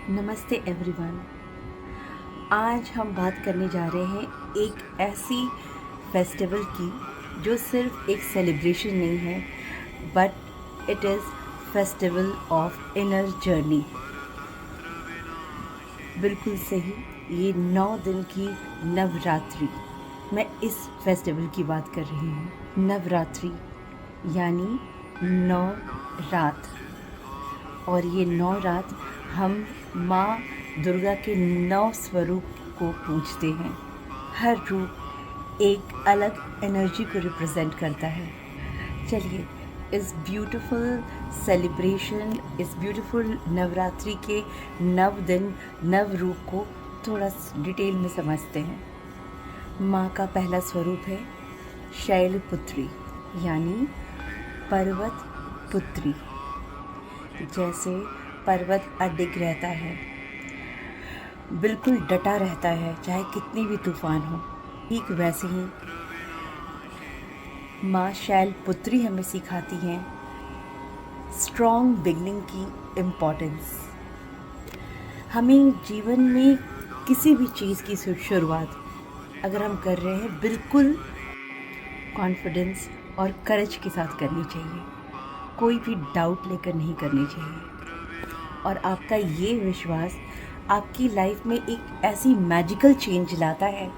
नमस्ते एवरीवन। आज हम बात करने जा रहे हैं एक ऐसी फेस्टिवल की जो सिर्फ एक सेलिब्रेशन नहीं है, but it is festival of inner journey. बिल्कुल सही, ये 9 दिन की नवरात्रि, मैं इस फेस्टिवल की बात कर रही हूँ। नवरात्रि यानी 9 रात, और ये 9 रात हम माँ दुर्गा के 9 स्वरूप को पूजते हैं। हर रूप एक अलग एनर्जी को रिप्रेजेंट करता है। चलिए इस ब्यूटीफुल सेलिब्रेशन, इस ब्यूटीफुल नवरात्रि के 9 दिन 9 रूप को थोड़ा डिटेल में समझते हैं। माँ का पहला स्वरूप है शैलपुत्री यानी पर्वत पुत्री। जैसे पर्वत अडिग रहता है, बिल्कुल डटा रहता है चाहे कितनी भी तूफान हो, ठीक वैसे ही माँ शैलपुत्री हमें सिखाती हैं स्ट्रॉन्ग बिगनिंग की इम्पोर्टेंस। हमें जीवन में किसी भी चीज़ की शुरुआत अगर हम कर रहे हैं, बिल्कुल कॉन्फिडेंस और करेज के साथ करनी चाहिए। कोई भी डाउट लेकर नहीं करनी चाहिए। और आपका ये विश्वास आपकी लाइफ में एक ऐसी मैजिकल चेंज लाता है।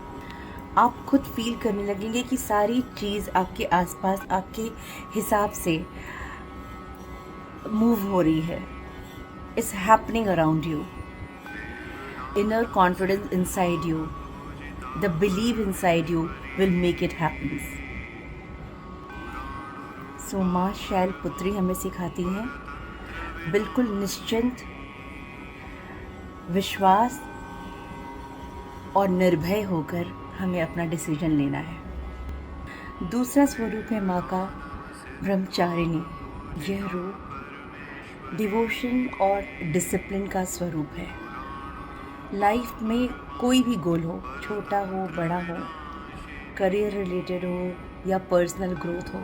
आप खुद फील करने लगेंगे कि सारी चीज़ आपके आसपास आपके हिसाब से मूव हो रही है। It's happening around you. Inner confidence inside you, the believe inside you will make it happen. So माँ शैलपुत्री हमें सिखाती हैं बिल्कुल निश्चिंत, विश्वास और निर्भय होकर हमें अपना डिसीजन लेना है। दूसरा स्वरूप है माँ का ब्रह्मचारिणी। यह रूप डिवोशन और डिसिप्लिन का स्वरूप है। लाइफ में कोई भी गोल हो, छोटा हो बड़ा हो, करियर रिलेटेड हो या पर्सनल ग्रोथ हो,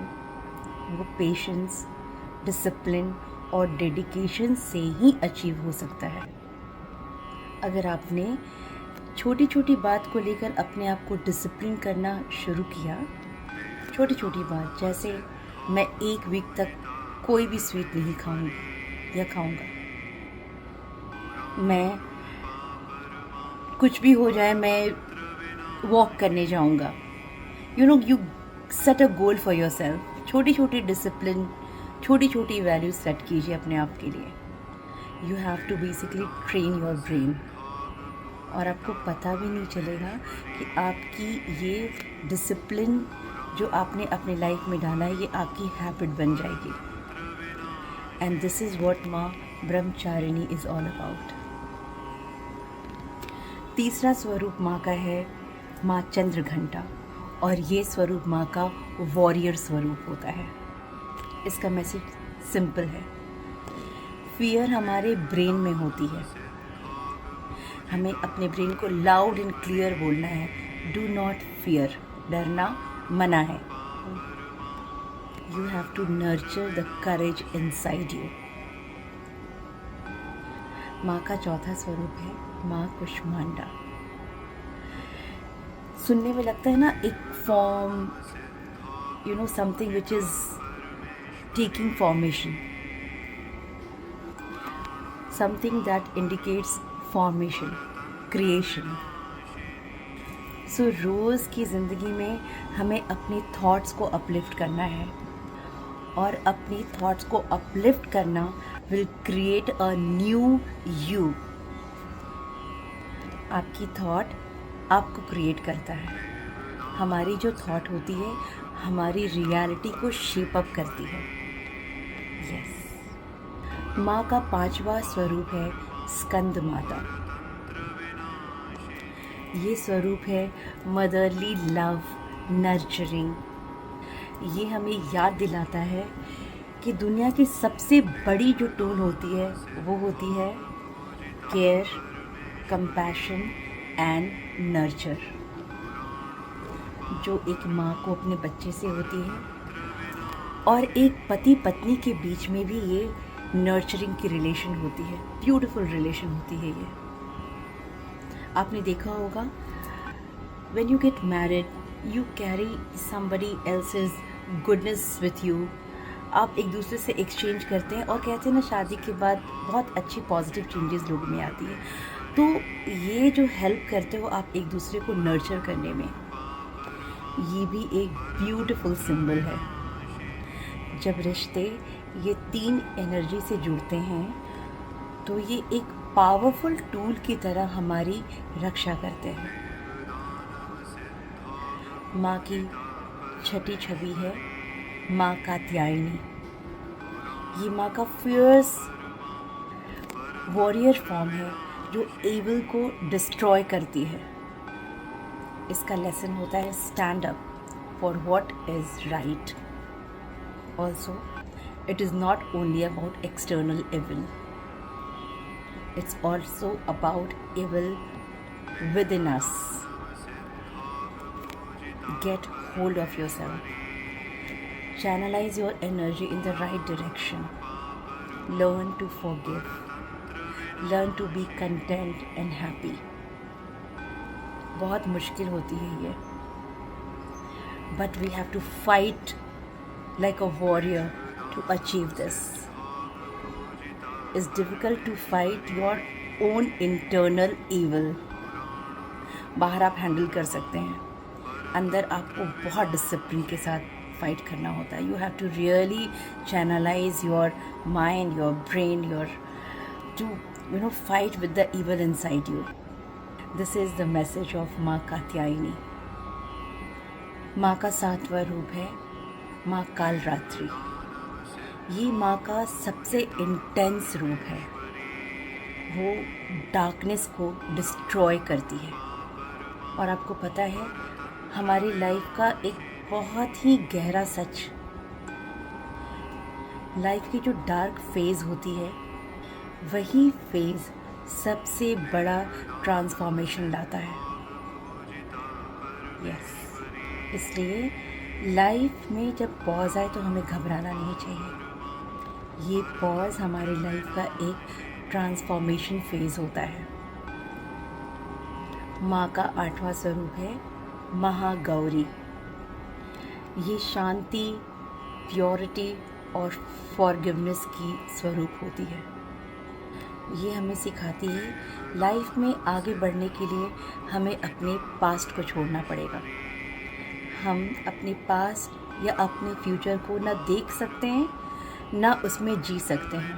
वो पेशेंस, डिसिप्लिन और डेडिकेशन से ही अचीव हो सकता है। अगर आपने छोटी छोटी बात को लेकर अपने आप को डिसिप्लिन करना शुरू किया, छोटी छोटी बात, जैसे मैं 1 वीक तक कोई भी स्वीट नहीं खाऊंगी या खाऊंगा, मैं कुछ भी हो जाए मैं वॉक करने जाऊंगा, you set a goal for your self. छोटी छोटी डिसिप्लिन, छोटी छोटी वैल्यूज सेट कीजिए अपने आप के लिए। You have to basically train your brain, और आपको पता भी नहीं चलेगा कि आपकी ये डिसिप्लिन जो आपने अपने लाइफ में डाला है, ये आपकी हैबिट बन जाएगी। एंड दिस इज़ व्हाट माँ ब्रह्मचारिणी इज़ ऑल अबाउट। तीसरा स्वरूप माँ का है माँ चंद्रघंटा, और ये स्वरूप माँ का वॉरियर स्वरूप होता है। इसका मैसेज सिंपल है। फियर हमारे ब्रेन में होती है। हमें अपने ब्रेन को लाउड एंड क्लियर बोलना है, डू नॉट फियर। डरना मना है। You have to nurture the courage inside you. माँ का चौथा स्वरूप है माँ कुष्मांडा। सुनने में लगता है ना, एक form, something which is taking formation, something that indicates formation, creation. So रोज़ की ज़िंदगी में हमें अपने थॉट्स को अपलिफ्ट करना है, और अपनी थॉट्स को अपलिफ्ट करना will create a new you. आपकी थॉट आपको क्रिएट करता है। हमारी जो थॉट होती है हमारी रियलिटी को शेप अप करती है। यस। माँ का 5वां स्वरूप है स्कंद माता। ये स्वरूप है मदरली लव, नर्चरिंग। ये हमें याद दिलाता है कि दुनिया की सबसे बड़ी जो टूल होती है वो होती है केयर, कंपैशन एंड नर्चर, जो एक माँ को अपने बच्चे से होती है। और एक पति पत्नी के बीच में भी ये नर्चरिंग की रिलेशन होती है, ब्यूटीफुल रिलेशन होती है ये। आपने देखा होगा, when you get married you carry somebody else's goodness with you। आप एक दूसरे से एक्सचेंज करते हैं और कहते हैं ना, शादी के बाद बहुत अच्छी पॉजिटिव चेंजेस लोगों में आती है। तो ये जो हेल्प करते हो आप एक दूसरे को नर्चर करने में, ये भी एक ब्यूटीफुल सिंबल है। जब रिश्ते ये 3 एनर्जी से जुड़ते हैं तो ये एक पावरफुल टूल की तरह हमारी रक्षा करते हैं। माँ की छठी छवि है माँ कात्यायनी। ये माँ का फियर्स वॉरियर फॉर्म है जो एविल को डिस्ट्रॉय करती है। इसका लेसन होता है stand up for what is right. Also it is not only about external evil, it's also about evil within us. Get hold of yourself, channelize your energy in the right direction, learn to forgive, learn to be content and happy. बहुत मुश्किल होती है ये, but we have to fight like a warrior to achieve this. It's difficult to fight your own internal evil. बाहर आप handle कर सकते हैं, अंदर आपको बहुत डिसिप्लिन के साथ फाइट करना होता है। You have to really channelize your mind, your brain, your to fight with the evil inside you. This is the message of माँ कात्यायनी। माँ का 7वां रूप है माँ कालरात्रि। ये माँ का सबसे इंटेंस रूप है। वो डार्कनेस को डिस्ट्रॉय करती है। और आपको पता है, हमारी लाइफ का एक बहुत ही गहरा सच, लाइफ की जो डार्क फेज़ होती है वही फेज़ सबसे बड़ा ट्रांसफॉर्मेशन लाता है। यस, इसलिए लाइफ में जब पॉज आए तो हमें घबराना नहीं चाहिए। ये पॉज हमारी लाइफ का एक ट्रांसफॉर्मेशन फेज़ होता है। माँ का 8वां स्वरूप है महागौरी। ये शांति, प्योरिटी और फॉरगिवनेस की स्वरूप होती है। ये हमें सिखाती है लाइफ में आगे बढ़ने के लिए हमें अपने पास्ट को छोड़ना पड़ेगा। हम अपने पास्ट या अपने फ्यूचर को ना देख सकते हैं ना उसमें जी सकते हैं।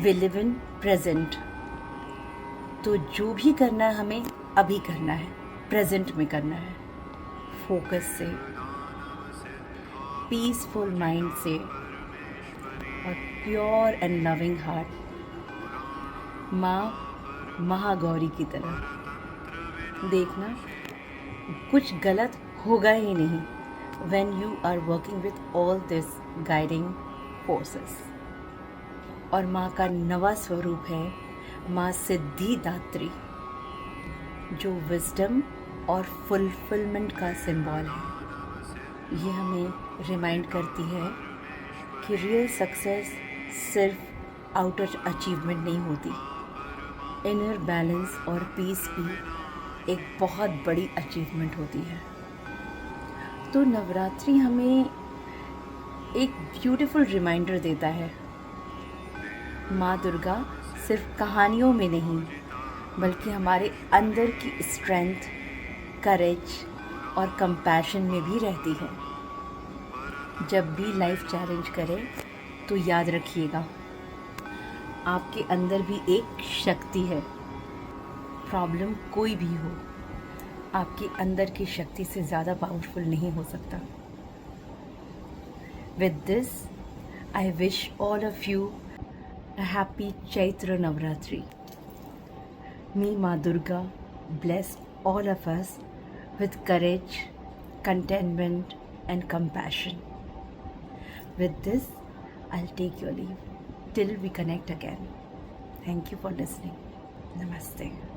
We live in present. तो जो भी करना है हमें अभी करना है, प्रेजेंट में करना है, फोकस से, पीसफुल माइंड से और प्योर एंड लविंग हार्ट, माँ महागौरी की तरह। देखना, कुछ गलत होगा ही नहीं when you are working with all this guiding forces। और माँ का 9वां स्वरूप है माँ सिद्धिदात्री, जो विजडम और फुलफिलमेंट का सिंबल है। ये हमें रिमाइंड करती है कि रियल सक्सेस सिर्फ आउटर अचीवमेंट नहीं होती, इनर बैलेंस और पीस भी एक बहुत बड़ी अचीवमेंट होती है। तो नवरात्रि हमें एक ब्यूटीफुल रिमाइंडर देता है, माँ दुर्गा सिर्फ कहानियों में नहीं बल्कि हमारे अंदर की स्ट्रेंथ, करेज और कंपैशन में भी रहती है। जब भी लाइफ चैलेंज करे तो याद रखिएगा, आपके अंदर भी एक शक्ति है। प्रॉब्लम कोई भी हो, आपके अंदर की शक्ति से ज़्यादा पावरफुल नहीं हो सकता। With this I wish all of you a happy Chaitra Navratri. May Maa Durga bless all of us with courage, contentment and compassion. With this, I'll take your leave till we connect again. Thank you for listening. Namaste.